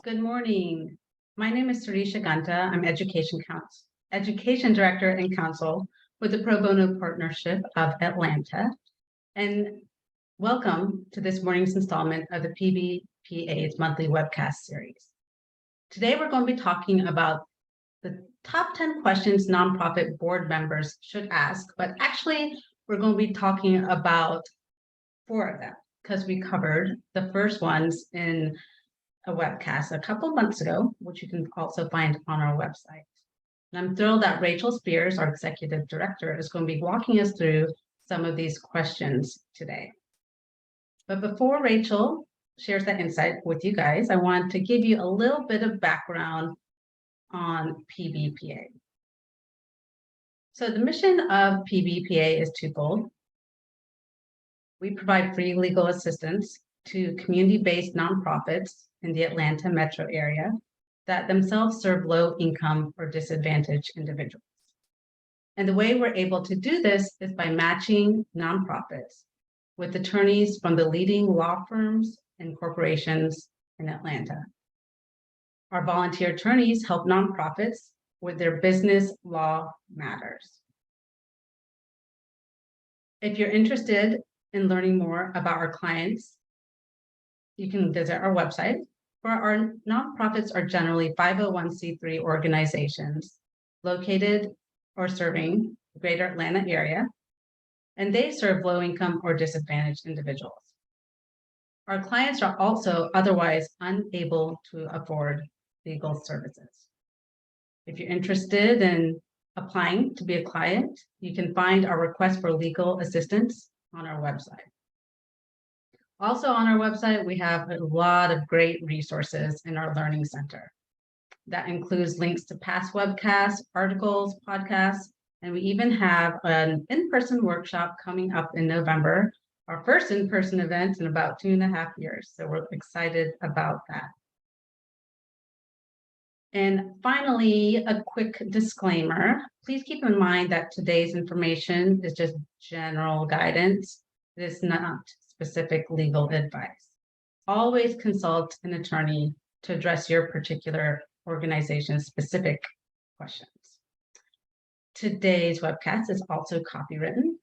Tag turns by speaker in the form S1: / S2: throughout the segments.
S1: Good morning. My name is Sarisha Ganta. I'm Education Director and Counsel with the Pro Bono Partnership of Atlanta. And welcome to this morning's installment of the PBPA's monthly webcast series. Today, we're going to be talking about the top 10 questions nonprofit board members should ask, but actually, we're going to be talking about 4 of them because we covered the first ones in a webcast a couple months ago, which you can also find on our website. And I'm thrilled that Rachel Spears, our Executive Director, is going to be walking us through some of these questions today. But before Rachel shares that insight with you guys, I want to give you a little bit of background on PBPA. So the mission of PBPA is twofold. We provide free legal assistance to community-based nonprofits in the Atlanta metro area that themselves serve low-income or disadvantaged individuals. And the way we're able to do this is by matching nonprofits with attorneys from the leading law firms and corporations in Atlanta. Our volunteer attorneys help nonprofits with their business law matters. If you're interested in learning more about our clients, you can visit our website. For our nonprofits are generally 501c3 organizations located or serving the greater Atlanta area, and they serve low-income or disadvantaged individuals. Our clients are also otherwise unable to afford legal services. If you're interested in applying to be a client, you can find our request for legal assistance on our website. Also on our website, we have a lot of great resources in our Learning Center. That includes links to past webcasts, articles, podcasts, and we even have an in-person workshop coming up in November, our first in-person event in about 2.5 years. So we're excited about that. And finally, a quick disclaimer. Please keep in mind that today's information is just general guidance. It is not specific legal advice. Always consult an attorney to address your particular organization's specific questions. Today's webcast is also copywritten,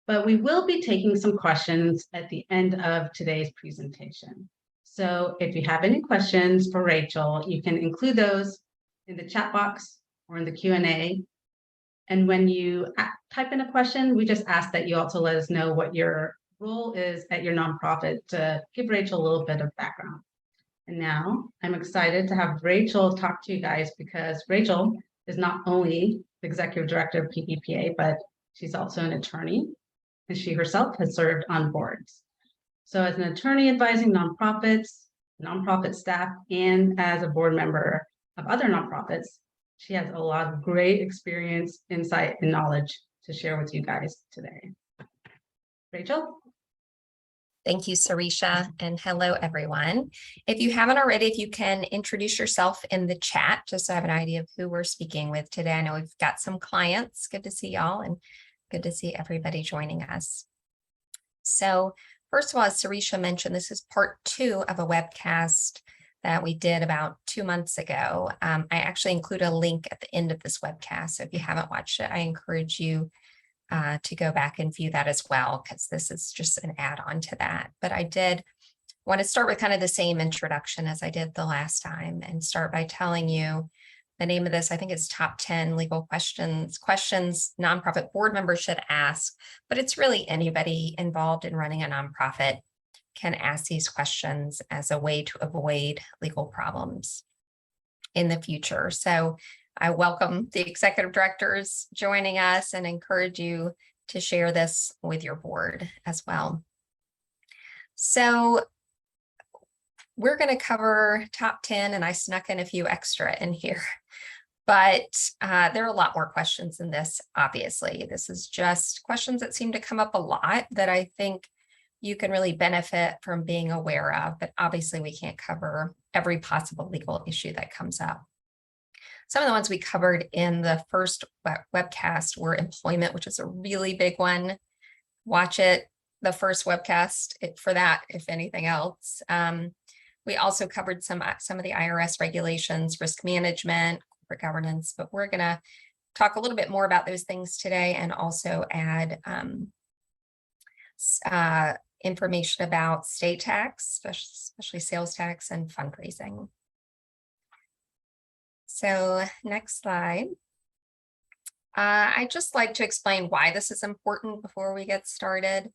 S1: but we will be taking some questions at the end of today's presentation. So if you have any questions for Rachel, you can include those in the chat box or in the Q&A. And when you type in a question, we just ask that you also let us know what your role is at your nonprofit to give Rachel a little bit of background. And now I'm excited to have Rachel talk to you guys because Rachel is not only the Executive Director of PBPA, but she's also an attorney, and she herself has served on boards. So as an attorney advising nonprofits, nonprofit staff, and as a board member of other nonprofits, she has a lot of great experience, insight, and knowledge to share with you guys today. Rachel?
S2: Thank you, Sarisha, and hello, everyone. If you haven't already, if you can introduce yourself in the chat, just so I have an idea of who we're speaking with today. I know we've got some clients. Good to see y'all and good to see everybody joining us. So first of all, as Sarisha mentioned, this is part 2 of a webcast that we did about 2 months ago. I actually include a link at the end of this webcast. So if you haven't watched it, I encourage you to go back and view that as well, because this is just an add-on to that. But I did want to start with kind of the same introduction as I did the last time and start by telling you the name of this. I think it's top 10 legal questions nonprofit board members should ask, but it's really anybody involved in running a nonprofit can ask these questions as a way to avoid legal problems in the future. So I welcome the executive directors joining us and encourage you to share this with your board as well. So we're going to cover top 10, and I snuck in a few extra in here, but there are a lot more questions in this, obviously. This is just questions that seem to come up a lot that I think you can really benefit from being aware of, but obviously we can't cover every possible legal issue that comes up. Some of the ones we covered in the first webcast were employment, which is a really big one. Watch it, the first webcast for that, if anything else. We also covered some of the IRS regulations, risk management, corporate governance, but we're going to talk a little bit more about those things today and also add information about state tax, especially sales tax and fundraising. So next slide. I'd just like to explain why this is important before we get started.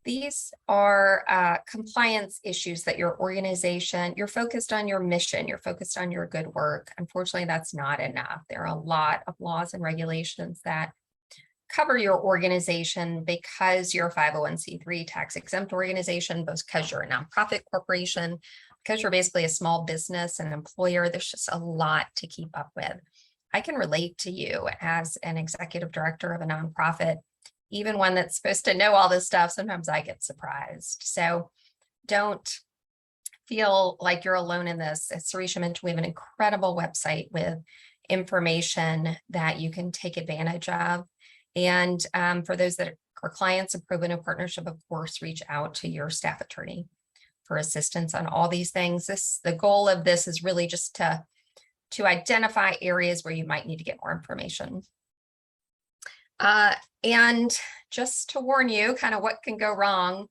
S2: These are compliance issues that your organization, you're focused on your mission, you're focused on your good work. Unfortunately, that's not enough. There are a lot of laws and regulations that cover your organization because you're a 501c3 tax exempt organization, both because you're a nonprofit corporation, because you're basically a small business and employer. There's just a lot to keep up with. I can relate to you as an executive director of a nonprofit, even one that's supposed to know all this stuff. Sometimes I get surprised. So don't feel like you're alone in this. As Sarisha mentioned, we have an incredible website with information that you can take advantage of. And for those that are clients of Pro Bono Partnership, of course, reach out to your staff attorney for assistance on all these things. The goal of this is really just to identify areas where you might need to get more information. And just to warn you kind of what can go wrong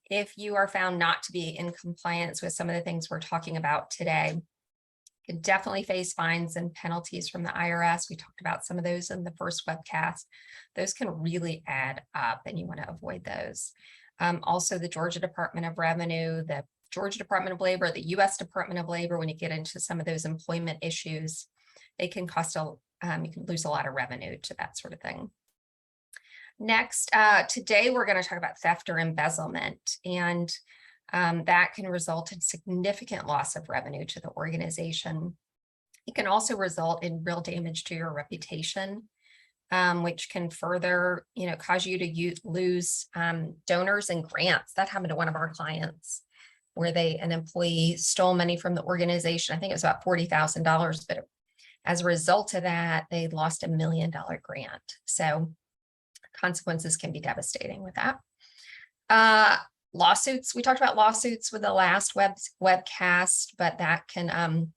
S2: if you are found not to be in compliance with some of the things we're talking about today. You can definitely face fines and penalties from the IRS. We talked about some of those in the first webcast. Those can really add up and you want to avoid those. Also, the Georgia Department of Revenue, the Georgia Department of Labor, the U.S. Department of Labor, when you get into some of those employment issues, they can cost you can lose a lot of revenue to that sort of thing. Next, today we're going to talk about theft or embezzlement, and that can result in significant loss of revenue to the organization. It can also result in real damage to your reputation, which can further, cause you to lose donors and grants. That happened to one of our clients, where an employee stole money from the organization. I think it was about $40,000, but as a result of that, they lost $1 million grant. So consequences can be devastating with that. Lawsuits, we talked about lawsuits with the last webcast, but that can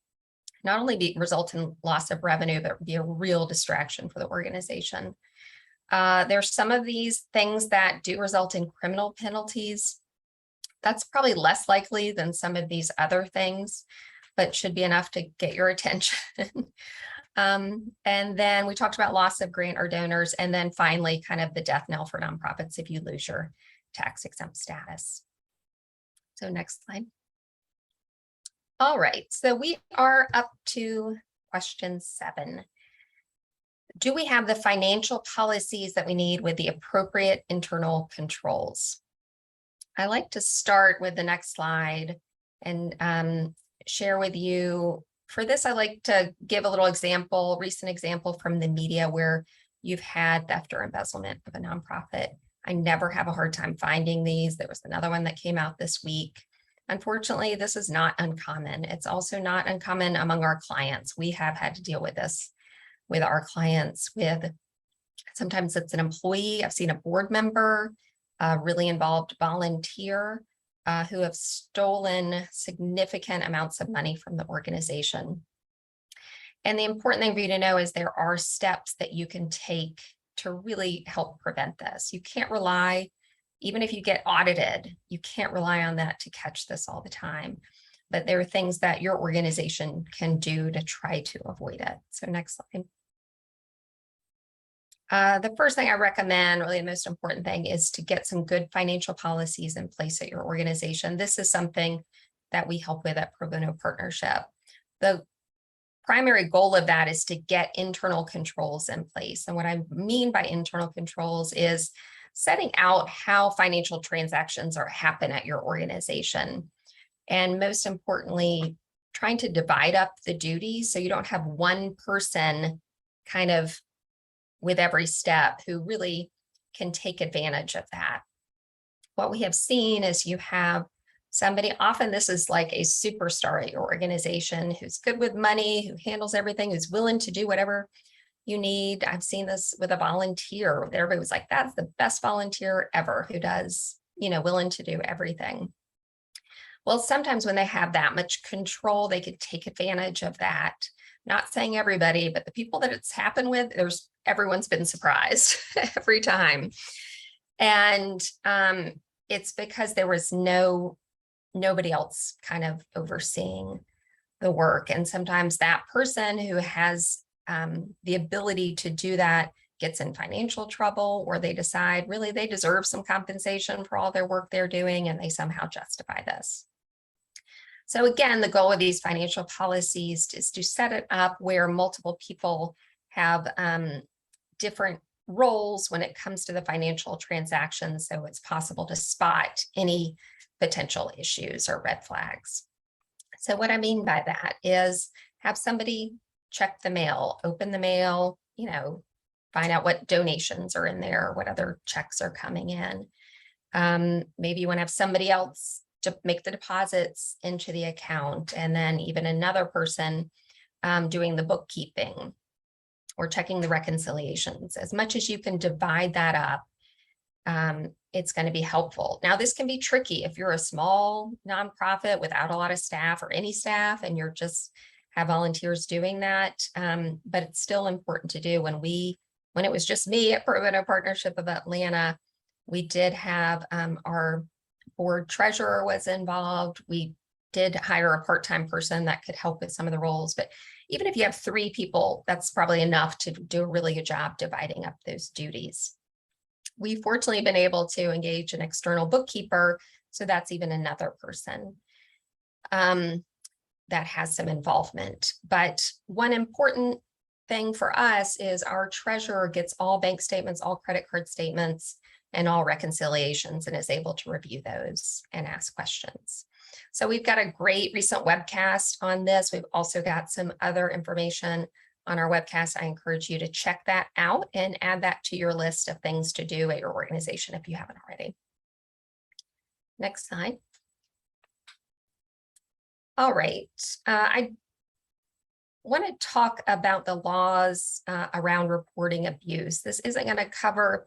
S2: not only result in loss of revenue, but be a real distraction for the organization. There's some of these things that do result in criminal penalties. That's probably less likely than some of these other things, but should be enough to get your attention. And then we talked about loss of grant or donors. And then finally, kind of the death knell for nonprofits if you lose your tax exempt status. So next slide. All right, so we are up to question 7. Do we have the financial policies that we need with the appropriate internal controls? I like to start with the next slide and share with you. For this, I like to give a little example, recent example from the media where you've had theft or embezzlement of a nonprofit. I never have a hard time finding these. There was another one that came out this week. Unfortunately, this is not uncommon. It's also not uncommon among our clients. We have had to deal with this with our clients. Sometimes it's an employee. I've seen a board member, a really involved volunteer who have stolen significant amounts of money from the organization. And the important thing for you to know is there are steps that you can take to really help prevent this. You can't rely, even if you get audited, you can't rely on that to catch this all the time. But there are things that your organization can do to try to avoid it. So next slide. The first thing I recommend, really the most important thing, is to get some good financial policies in place at your organization. This is something that we help with at Pro Bono Partnership. The primary goal of that is to get internal controls in place. And what I mean by internal controls is setting out how financial transactions happen at your organization. And most importantly, trying to divide up the duties so you don't have one person kind of with every step who really can take advantage of that. What we have seen is you have somebody, often this is like a superstar at your organization who's good with money, who handles everything, who's willing to do whatever you need. I've seen this with a volunteer. Everybody was like, that's the best volunteer ever, who does, willing to do everything. Well, sometimes when they have that much control, they could take advantage of that. Not saying everybody, but the people that it's happened with, everyone's been surprised every time. And it's because there was nobody else kind of overseeing the work. And sometimes that person who has the ability to do that gets in financial trouble, or they decide really they deserve some compensation for all their work they're doing, and they somehow justify this. So again, the goal of these financial policies is to set it up where multiple people have different roles when it comes to the financial transactions, so it's possible to spot any potential issues or red flags. So what I mean by that is have somebody check the mail, open the mail, find out what donations are in there, what other checks are coming in. Maybe you want to have somebody else to make the deposits into the account, and then even another person doing the bookkeeping or checking the reconciliations. As much as you can divide that up, it's going to be helpful. Now, this can be tricky if you're a small nonprofit without a lot of staff or any staff, and you're just have volunteers doing that. But it's still important to do. When it was just me at Pro Bono Partnership of Atlanta, we did have our board treasurer was involved. We did hire a part-time person that could help with some of the roles, but even if you have 3 people, that's probably enough to do a really good job dividing up those duties. We've fortunately been able to engage an external bookkeeper, so that's even another person that has some involvement. But one important thing for us is our treasurer gets all bank statements, all credit card statements, and all reconciliations, and is able to review those and ask questions. So we've got a great recent webcast on this. We've also got some other information on our webcast. I encourage you to check that out and add that to your list of things to do at your organization if you haven't already. Next slide. All right. I want to talk about the laws around reporting abuse. This isn't going to cover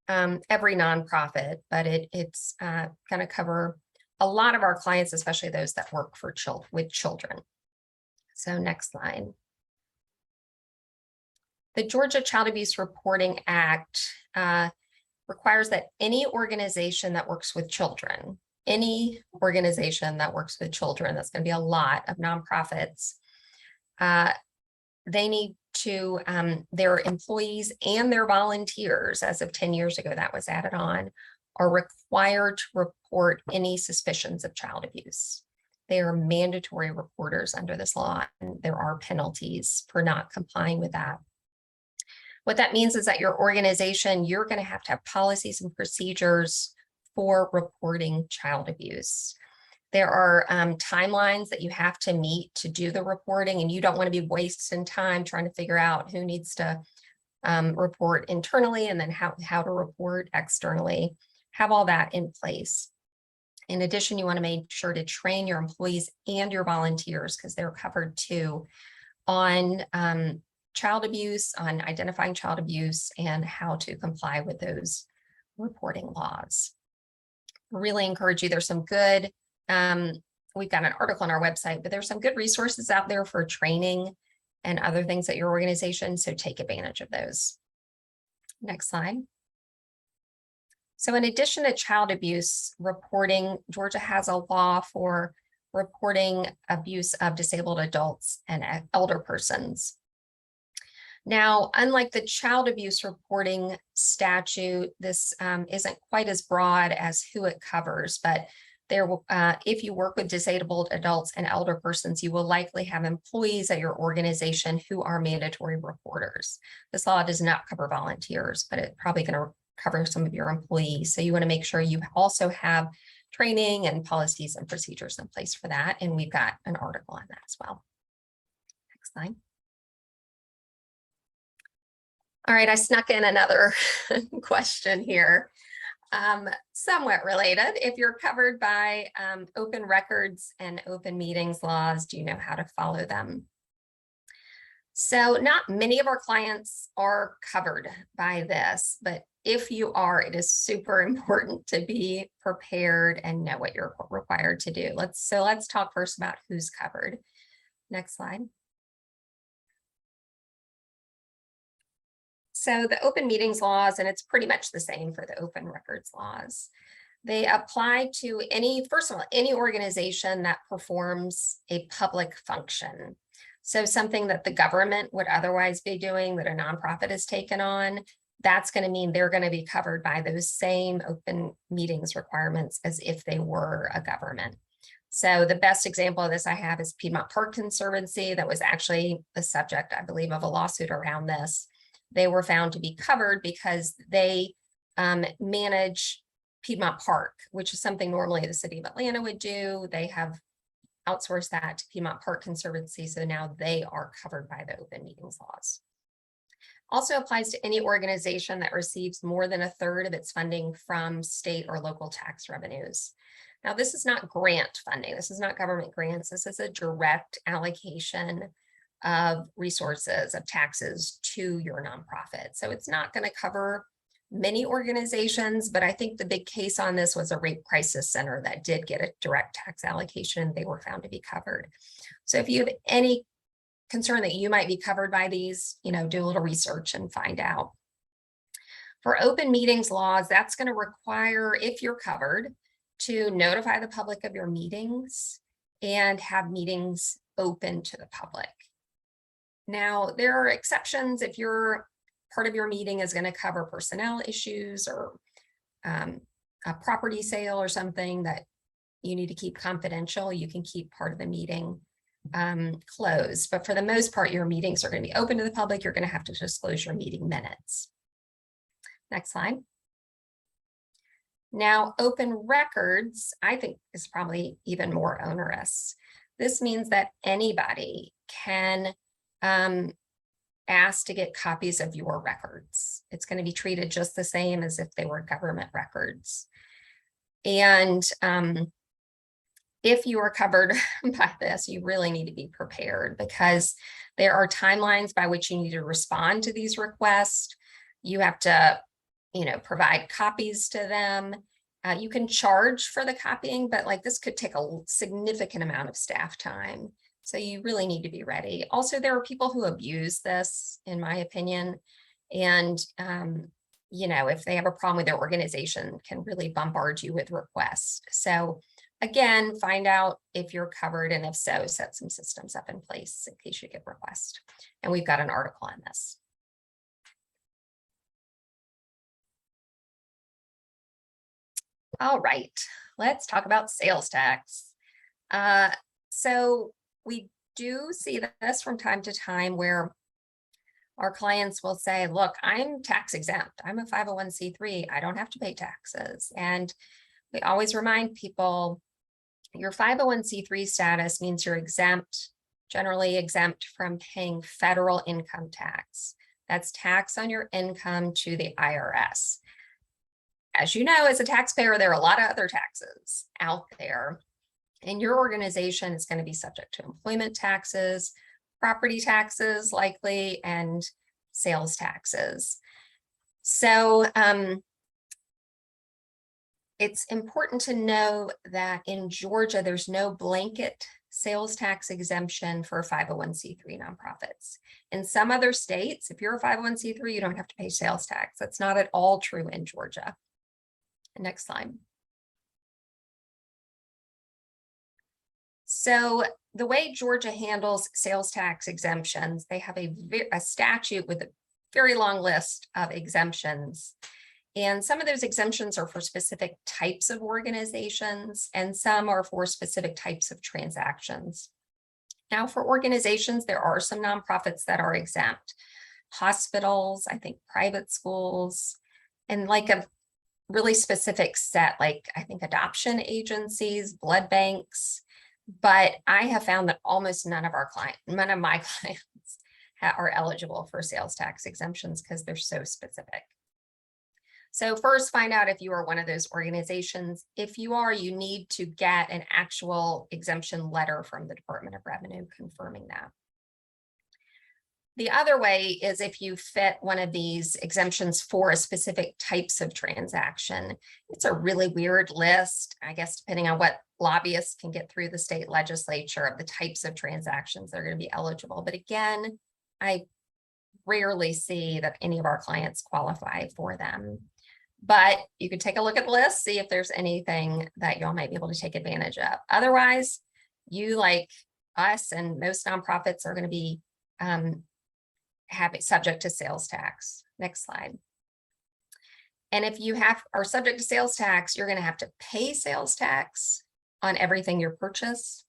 S2: every nonprofit, but it's going to cover a lot of our clients, especially those that work with children. So next slide. The Georgia Child Abuse Reporting Act requires that any organization that works with children, that's going to be a lot of nonprofits, they need to, their employees and their volunteers, as of 10 years ago, that was added on, are required to report any suspicions of child abuse. They are mandatory reporters under this law, and there are penalties for not complying with that. What that means is that your organization, you're going to have policies and procedures for reporting child abuse. There are timelines that you have to meet to do the reporting, and you don't want to be wasting time trying to figure out who needs to report internally and then how to report externally. Have all that in place. In addition, you want to make sure to train your employees and your volunteers, because they're covered too, on child abuse, on identifying child abuse, and how to comply with those reporting laws. Really encourage you. There's some good, we've got an article on our website, but there's some good resources out there for training and other things at your organization, so take advantage of those. Next slide. So in addition to child abuse reporting, Georgia has a law for reporting abuse of disabled adults and elder persons. Now, unlike the child abuse reporting statute, this isn't quite as broad as who it covers, but if you work with disabled adults and elder persons, you will likely have employees at your organization who are mandatory reporters. This law does not cover volunteers, but it's probably going to cover some of your employees. So you want to make sure you also have training and policies and procedures in place for that. And we've got an article on that as well. Next slide. All right, I snuck in another question here. Somewhat related. If you're covered by open records and open meetings laws, do you know how to follow them? So not many of our clients are covered by this, but if you are, it is super important to be prepared and know what you're required to do. Let's talk first about who's covered. Next slide. So the open meetings laws, and it's pretty much the same for the open records laws. They apply to first of all, any organization that performs a public function. So something that the government would otherwise be doing that a nonprofit has taken on, that's going to mean they're going to be covered by those same open meetings requirements as if they were a government. So the best example of this I have is Piedmont Park Conservancy. That was actually the subject, I believe, of a lawsuit around this. They were found to be covered because they manage Piedmont Park, which is something normally the city of Atlanta would do. They have outsourced that to Piedmont Park Conservancy, so now they are covered by the open meetings laws. Also applies to any organization that receives more than 1/3 of its funding from state or local tax revenues. Now, this is not grant funding. This is not government grants. This is a direct allocation of resources, of taxes to your nonprofit. So it's not going to cover many organizations, but I think the big case on this was a rape crisis center that did get a direct tax allocation. They were found to be covered. So if you have any concern that you might be covered by these, do a little research and find out. For open meetings laws, that's going to require, if you're covered, to notify the public of your meetings and have meetings open to the public. Now, there are exceptions if part of your meeting is going to cover personnel issues or a property sale or something that you need to keep confidential. You can keep part of the meeting closed, but for the most part, your meetings are going to be open to the public. You're going to have to disclose your meeting minutes. Next slide. Now, open records, I think, is probably even more onerous. This means that anybody can ask to get copies of your records. It's going to be treated just the same as if they were government records. And if you are covered by this, you really need to be prepared because there are timelines by which you need to respond to these requests. You have to, provide copies to them. You can charge for the copying, but this could take a significant amount of staff time. So you really need to be ready. Also, there are people who abuse this, in my opinion. And, if they have a problem with their organization, can really bombard you with requests. So again, find out if you're covered, and if so, set some systems up in place in case you get requests. And we've got an article on this. All right, let's talk about sales tax. So we do see this from time to time where our clients will say, look, I'm tax exempt. I'm a 501c3. I don't have to pay taxes. And we always remind people, your 501c3 status means you're exempt, generally exempt from paying federal income tax. That's tax on your income to the IRS. As you know, as a taxpayer, there are a lot of other taxes out there. And your organization is going to be subject to employment taxes, property taxes likely, and sales taxes. So it's important to know that in Georgia, there's no blanket sales tax exemption for 501c3 nonprofits. In some other states, if you're a 501c3, you don't have to pay sales tax. That's not at all true in Georgia. Next slide. So the way Georgia handles sales tax exemptions, they have a statute with a very long list of exemptions. And some of those exemptions are for specific types of organizations, and some are for specific types of transactions. Now, for organizations, there are some nonprofits that are exempt. Hospitals, I think private schools, and a really specific set, I think adoption agencies, blood banks. But I have found that almost none of my clients are eligible for sales tax exemptions because they're so specific. So first, find out if you are one of those organizations. If you are, you need to get an actual exemption letter from the Department of Revenue confirming that. The other way is if you fit one of these exemptions for a specific types of transaction. It's a really weird list, I guess, depending on what lobbyists can get through the state legislature of the types of transactions that are going to be eligible. But again, I rarely see that any of our clients qualify for them. But you could take a look at the list, see if there's anything that y'all might be able to take advantage of. Otherwise, you, like us and most nonprofits, are going to be subject to sales tax. Next slide. And if you are subject to sales tax, you're going to have to pay sales tax on everything you purchase,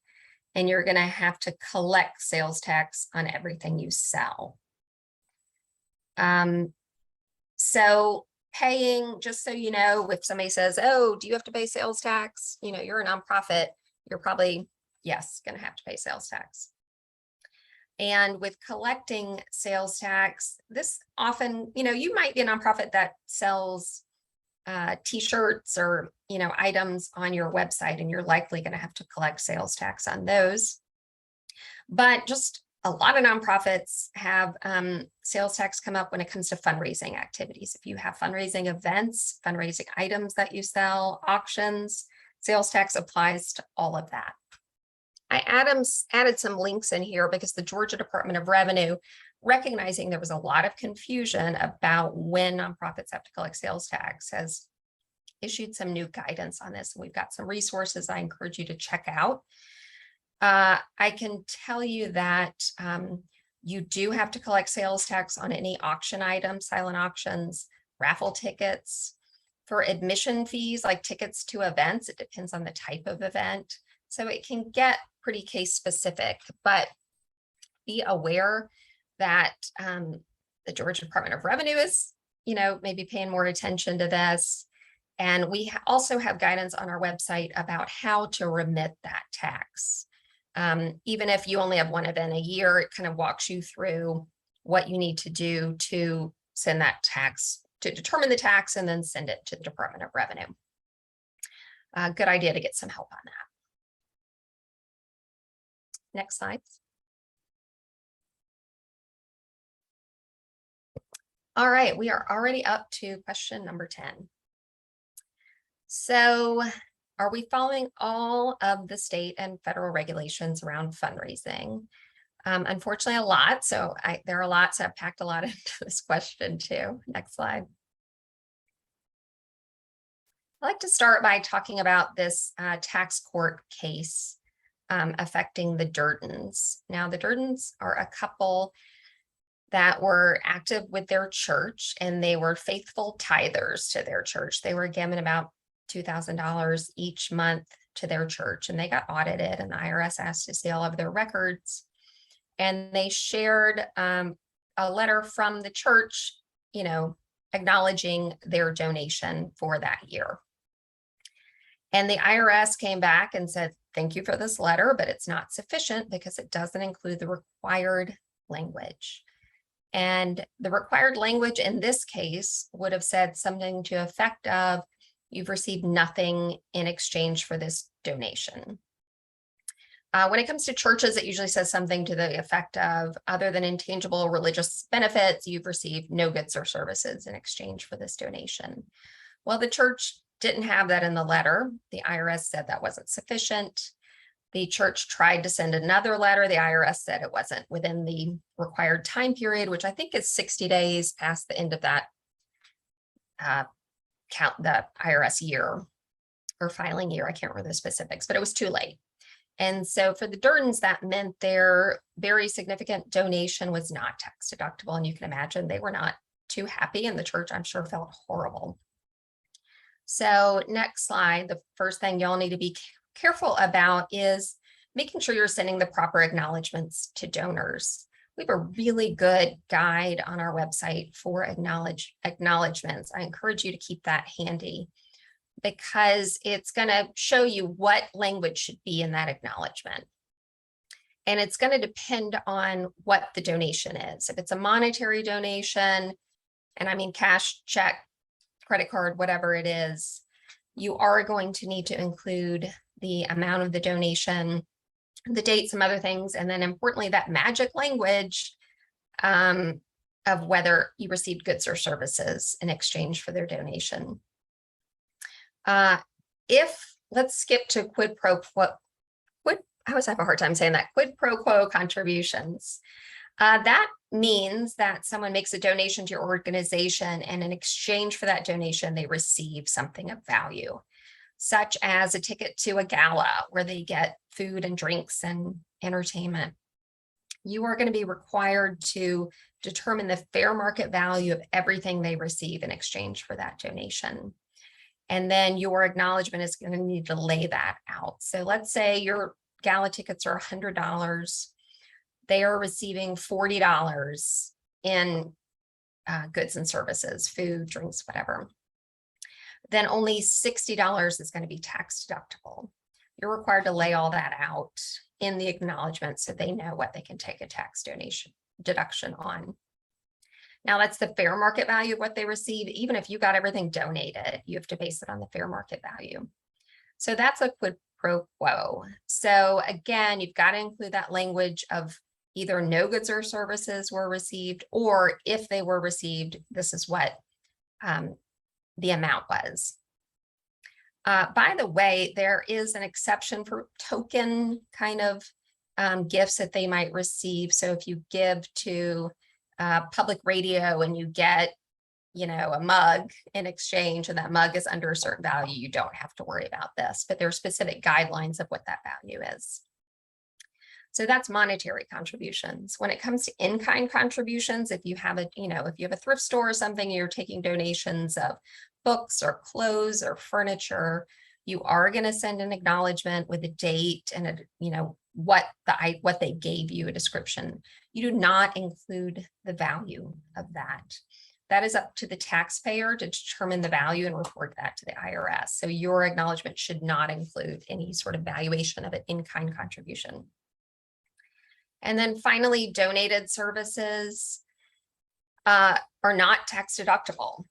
S2: and you're going to have to collect sales tax on everything you sell. So paying, just so you know, if somebody says, oh, do you have to pay sales tax? You know, you're a nonprofit, you're probably, yes, going to have to pay sales tax. And with collecting sales tax, this often, you know, you might be a nonprofit that sells t-shirts or, you know, items on your website, and you're likely going to have to collect sales tax on those. But just a lot of nonprofits have sales tax come up when it comes to fundraising activities. If you have fundraising events, fundraising items that you sell, auctions, sales tax applies to all of that. I added some links in here because the Georgia Department of Revenue, recognizing there was a lot of confusion about when nonprofits have to collect sales tax, has issued some new guidance on this. And we've got some resources I encourage you to check out. I can tell you that you do have to collect sales tax on any auction items, silent auctions, raffle tickets. For admission fees, like tickets to events, it depends on the type of event. So it can get pretty case specific, but be aware that the Georgia Department of Revenue is, you know, maybe paying more attention to this. And we also have guidance on our website about how to remit that tax. Even if you only have one event a year, it kind of walks you through what you need to do to send that tax, to determine the tax and then send it to the Department of Revenue. Good idea to get some help on that. Next slide. All right, we are already up to question number 10. So, are we following all of the state and federal regulations around fundraising? Unfortunately, a lot. So there are lots. I've packed a lot into this question too. Next slide. I'd like to start by talking about this tax court case affecting the Durtons. Now, the Durtons are a couple that were active with their church, and they were faithful tithers to their church. They were given about $2,000 each month to their church, and they got audited, and the IRS asked to see all of their records. And they shared a letter from the church, you know, acknowledging their donation for that year. And the IRS came back and said, thank you for this letter, but it's not sufficient because it doesn't include the required language. And the required language in this case would have said something to the effect of, you've received nothing in exchange for this donation. When it comes to churches, it usually says something to the effect of, other than intangible religious benefits, you've received no goods or services in exchange for this donation. Well, the church didn't have that in the letter. The IRS said that wasn't sufficient. The church tried to send another letter. The IRS said it wasn't within the required time period, which I think is 60 days past the end of that the IRS year or filing year. I can't remember the specifics, but it was too late. And so for the Durtons, that meant their very significant donation was not tax deductible. And you can imagine they were not too happy, and the church, I'm sure, felt horrible. So next slide, the first thing y'all need to be careful about is making sure you're sending the proper acknowledgements to donors. We have a really good guide on our website for acknowledgements. I encourage you to keep that handy, because it's going to show you what language should be in that acknowledgement. And it's going to depend on what the donation is. If it's a monetary donation, and I mean cash, check, credit card, whatever it is, you are going to need to include the amount of the donation, the date, some other things, and then importantly, that magic language of whether you received goods or services in exchange for their donation. Let's skip to quid pro quo, I always have a hard time saying that, quid pro quo contributions. That means that someone makes a donation to your organization, and in exchange for that donation, they receive something of value, such as a ticket to a gala where they get food and drinks and entertainment. You are going to be required to determine the fair market value of everything they receive in exchange for that donation. And then your acknowledgement is going to need to lay that out. So let's say your gala tickets are $100. They are receiving $40 in goods and services, food, drinks, whatever. Then only $60 is going to be tax deductible. You're required to lay all that out in the acknowledgement so they know what they can take a tax deduction on. Now, that's the fair market value of what they receive. Even if you got everything donated, you have to base it on the fair market value. So that's a quid pro quo. So again, you've got to include that language of either no goods or services were received, or if they were received, this is what the amount was. By the way, there is an exception for token kind of gifts that they might receive. So if you give to public radio and you get, a mug in exchange, and that mug is under a certain value, you don't have to worry about this, but there are specific guidelines of what that value is. So that's monetary contributions. When it comes to in-kind contributions, if you have a thrift store or something, you're taking donations of books or clothes or furniture, you are going to send an acknowledgement with a date and what they gave you, a description. You do not include the value of that. That is up to the taxpayer to determine the value and report that to the IRS. So your acknowledgement should not include any sort of valuation of an in-kind contribution. And then finally, donated services are not tax deductible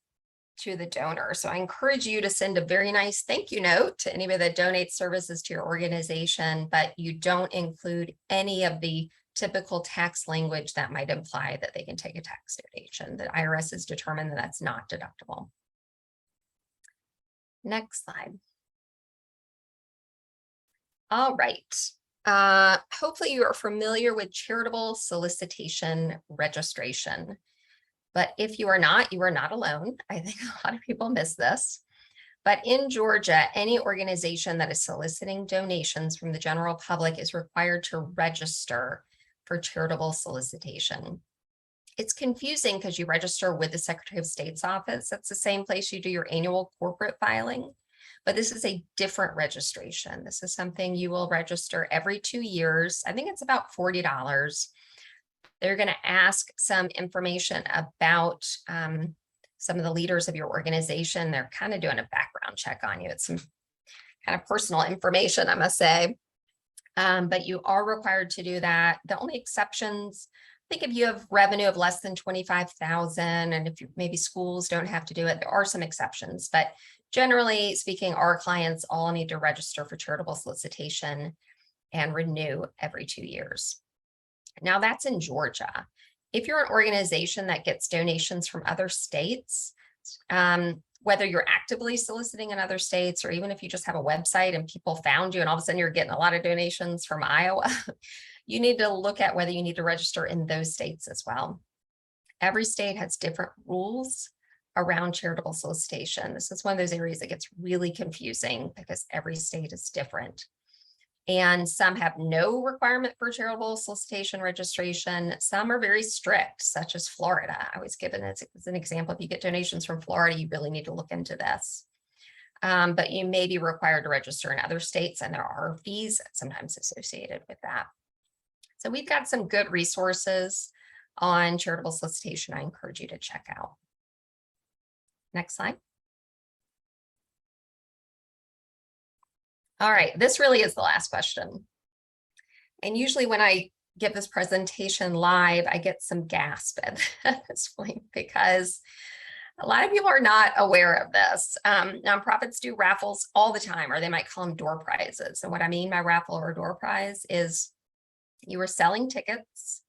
S2: to the donor. So I encourage you to send a very nice thank you note to anybody that donates services to your organization, but you don't include any of the typical tax language that might imply that they can take a tax donation. The IRS has determined that that's not deductible. Next slide. All right. Hopefully you are familiar with charitable solicitation registration. But if you are not alone. I think a lot of people miss this. But in Georgia, any organization that is soliciting donations from the general public is required to register for charitable solicitation. It's confusing because you register with the Secretary of State's office. That's the same place you do your annual corporate filing. But this is a different registration. This is something you will register every 2 years. I think it's about $40. They're going to ask some information about some of the leaders of your organization. They're kind of doing a background check on you. It's some kind of personal information, I must say. But you are required to do that. The only exceptions, I think if you have revenue of less than 25,000, and if maybe schools don't have to do it, there are some exceptions. But generally speaking, our clients all need to register for charitable solicitation and renew every 2 years. Now that's in Georgia. If you're an organization that gets donations from other states, whether you're actively soliciting in other states, or even if you just have a website and people found you and all of a sudden you're getting a lot of donations from Iowa, you need to look at whether you need to register in those states as well. Every state has different rules around charitable solicitation. This is one of those areas that gets really confusing because every state is different. And some have no requirement for charitable solicitation registration. Some are very strict, such as Florida. I always give it as an example. If you get donations from Florida, you really need to look into this. But you may be required to register in other states, and there are fees sometimes associated with that. So we've got some good resources on charitable solicitation I encourage you to check out. Next slide. All right, this really is the last question. And usually when I give this presentation live, I get some gasp at this point because a lot of people are not aware of this. Nonprofits do raffles all the time, or they might call them door prizes. And what I mean by raffle or door prize is you are selling tickets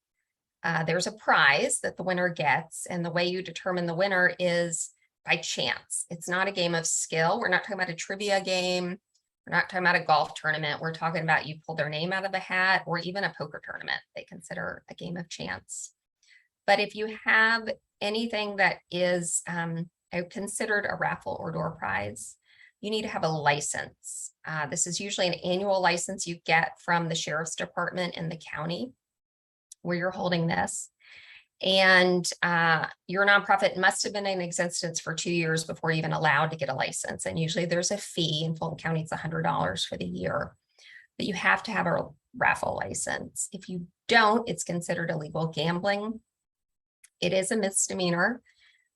S2: there's a prize that the winner gets, and the way you determine the winner is by chance. It's not a game of skill. We're not talking about a trivia game. We're not talking about a golf tournament. We're talking about you pull their name out of a hat, or even a poker tournament. They consider a game of chance. But if you have anything that is considered a raffle or door prize, you need to have a license. This is usually an annual license you get from the sheriff's department in the county where you're holding this. And your nonprofit must have been in existence for 2 years before you're even allowed to get a license. And usually there's a fee. In Fulton County, it's $100 for the year. But you have to have a raffle license. If you don't, it's considered illegal gambling. It is a misdemeanor.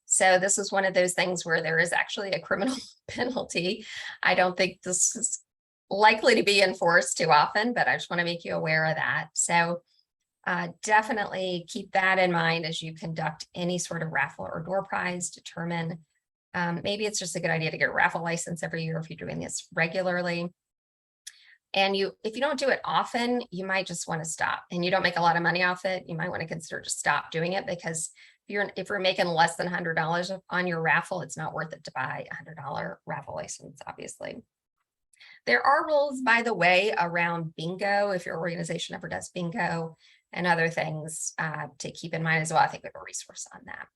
S2: So this is one of those things where there is actually a criminal penalty. I don't think this is likely to be enforced too often, but I just want to make you aware of that. So definitely keep that in mind as you conduct any sort of raffle or door prize. Determine maybe it's just a good idea to get a raffle license every year if you're doing this regularly. And if you don't do it often, you might just want to stop, and you don't make a lot of money off it. You might want to consider just stop doing it, because if you're making less than $100 on your raffle, it's not worth it to buy a $100 raffle license, obviously. There are rules, by the way, around bingo, if your organization ever does bingo, and other things to keep in mind as well. I think we have a resource on that.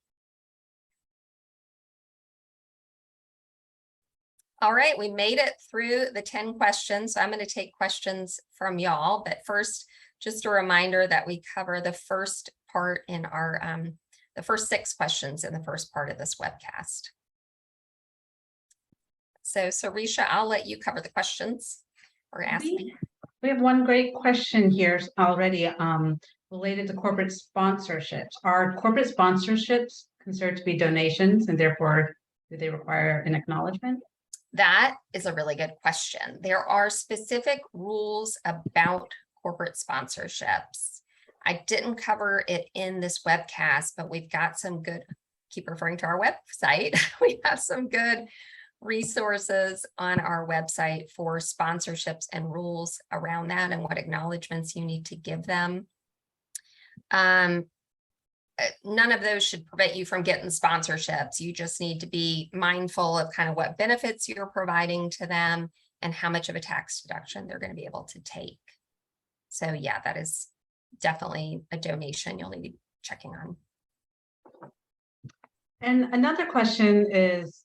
S2: All right, we made it through the 10 questions. So I'm going to take questions from y'all. But first, just a reminder that we cover the first part in our, the first 6 questions in the first part of this webcast. So Sarisha, I'll let you cover the questions or ask me.
S1: We have one great question here already related to corporate sponsorships. Are corporate sponsorships considered to be donations, and therefore do they require an acknowledgement?
S2: That is a really good question. There are specific rules about corporate sponsorships. I didn't cover it in this webcast, but we've got some good, keep referring to our website. We have some good resources on our website for sponsorships and rules around that and what acknowledgements you need to give them. None of those should prevent you from getting sponsorships. You just need to be mindful of kind of what benefits you're providing to them and how much of a tax deduction they're going to be able to take. So yeah, that is definitely a donation you'll need to be checking on.
S1: And another question is,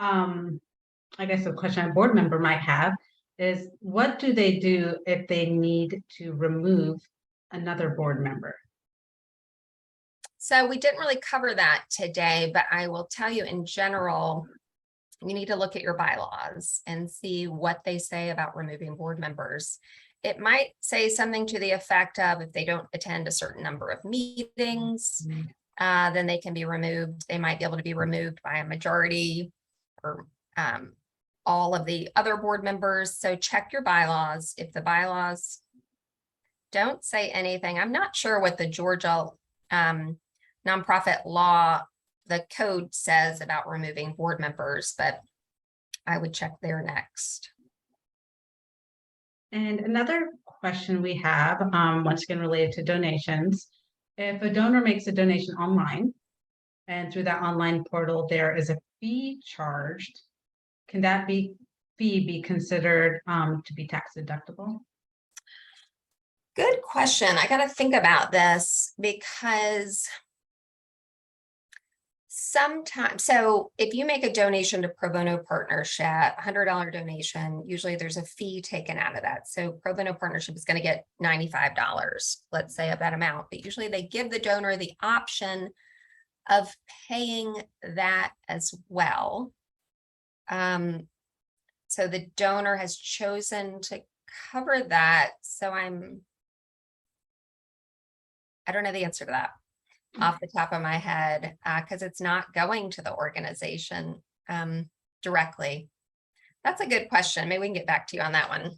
S1: I guess a question a board member might have is, what do they do if they need to remove another board member?
S2: So we didn't really cover that today, but I will tell you in general, you need to look at your bylaws and see what they say about removing board members. It might say something to the effect of, if they don't attend a certain number of meetings, then they can be removed. They might be able to be removed by a majority or all of the other board members. So check your bylaws. If the bylaws don't say anything, I'm not sure what the Georgia nonprofit law, the code says about removing board members, but I would check there next.
S1: And another question we have, once again related to donations, if a donor makes a donation online and through that online portal there is a fee charged, can that fee be considered to be tax deductible?
S2: Good question. I got to think about this, because sometimes, so if you make a donation to Pro Bono Partnership, $100 donation, usually there's a fee taken out of that. So Pro Bono Partnership is going to get $95, let's say, of that amount, but usually they give the donor the option of paying that as well. So the donor has chosen to cover that. So I don't know the answer to that off the top of my head, because it's not going to the organization directly. That's a good question. Maybe we can get back to you on that one.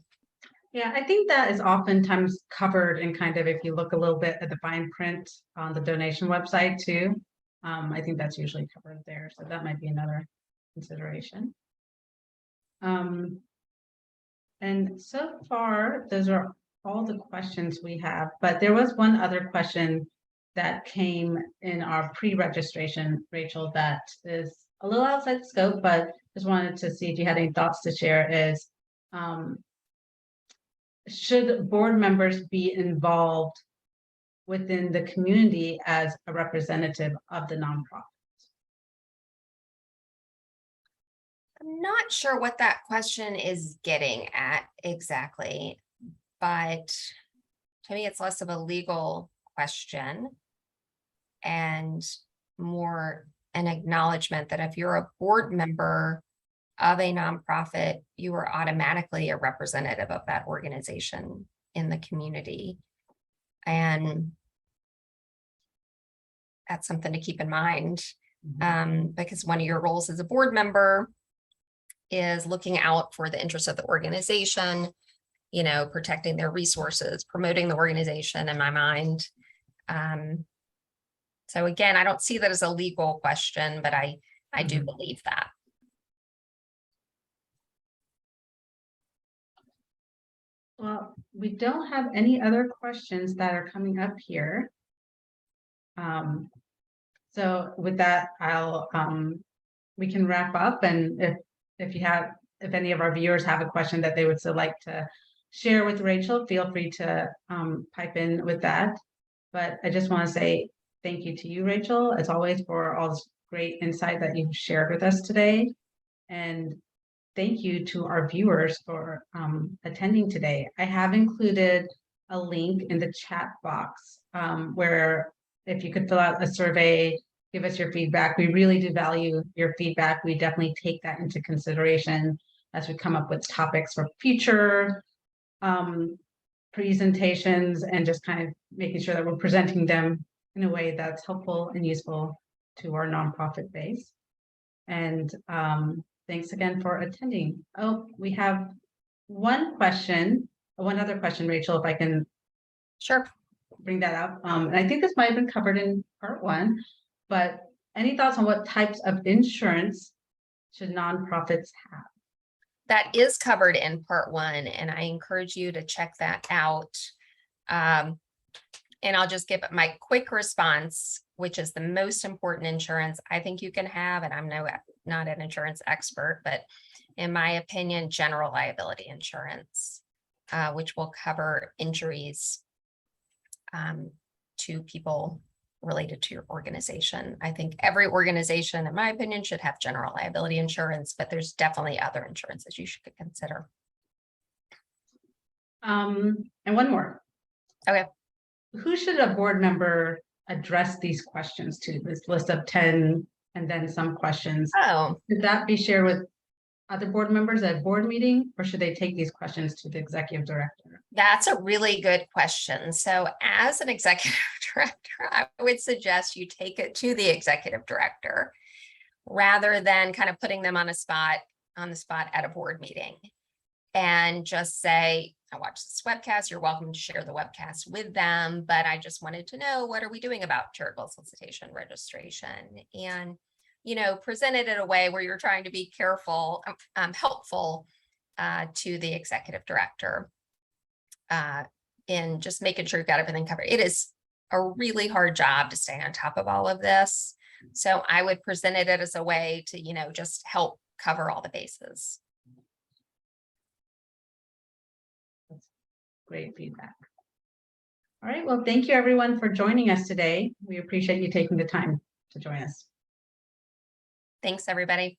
S1: Yeah, I think that is oftentimes covered in kind of, if you look a little bit at the fine print on the donation website too. I think that's usually covered there. So that might be another consideration. And so far, those are all the questions we have, but there was one other question that came in our pre-registration, Rachel, that is a little outside scope, but just wanted to see if you had any thoughts to share is, should board members be involved within the community as a representative of the nonprofit?
S2: I'm not sure what that question is getting at exactly, but to me, it's less of a legal question and more an acknowledgement that if you're a board member of a nonprofit, you are automatically a representative of that organization in the community. And that's something to keep in mind, because one of your roles as a board member is looking out for the interests of the organization, you know, protecting their resources, promoting the organization in my mind. So again, I don't see that as a legal question, but I do believe that.
S1: Well, we don't have any other questions that are coming up here. So with that, we can wrap up, and if any of our viewers have a question that they would still like to share with Rachel, feel free to pipe in with that. But I just want to say thank you to you, Rachel, as always, for all this great insight that you've shared with us today. And thank you to our viewers for attending today. I have included a link in the chat box where if you could fill out a survey, give us your feedback. We really do value your feedback. We definitely take that into consideration as we come up with topics for future presentations, and just kind of making sure that we're presenting them in a way that's helpful and useful to our nonprofit base. And thanks again for attending. Oh, we have one other question, Rachel, if I can
S2: Sure.
S1: bring that up. And I think this might have been covered in part one, but any thoughts on what types of insurance should nonprofits have?
S2: That is covered in part one, and I encourage you to check that out. And I'll just give my quick response, which is the most important insurance I think you can have. And I'm not an insurance expert, but in my opinion, general liability insurance, which will cover injuries to people related to your organization. I think every organization, in my opinion, should have general liability insurance, but there's definitely other insurances you should consider.
S1: And one more.
S2: Okay.
S1: Who should a board member address these questions to? This list of 10 and then some questions.
S2: Oh,
S1: Should that be shared with other board members at board meeting, or should they take these questions to the executive director?
S2: that's a really good question. So as an executive director, I would suggest you take it to the executive director rather than kind of putting them on the spot at a board meeting, and just say, I watched this webcast, you're welcome to share the webcast with them, but I just wanted to know, what are we doing about charitable solicitation registration? And, you know, present it in a way where you're trying to be careful, helpful to the executive director in just making sure you've got everything covered. It is a really hard job to stay on top of all of this. So I would present it as a way to, you know, just help cover all the bases.
S1: Great feedback. All right, well, thank you everyone for joining us today. We appreciate you taking the time to join us.
S2: Thanks, everybody.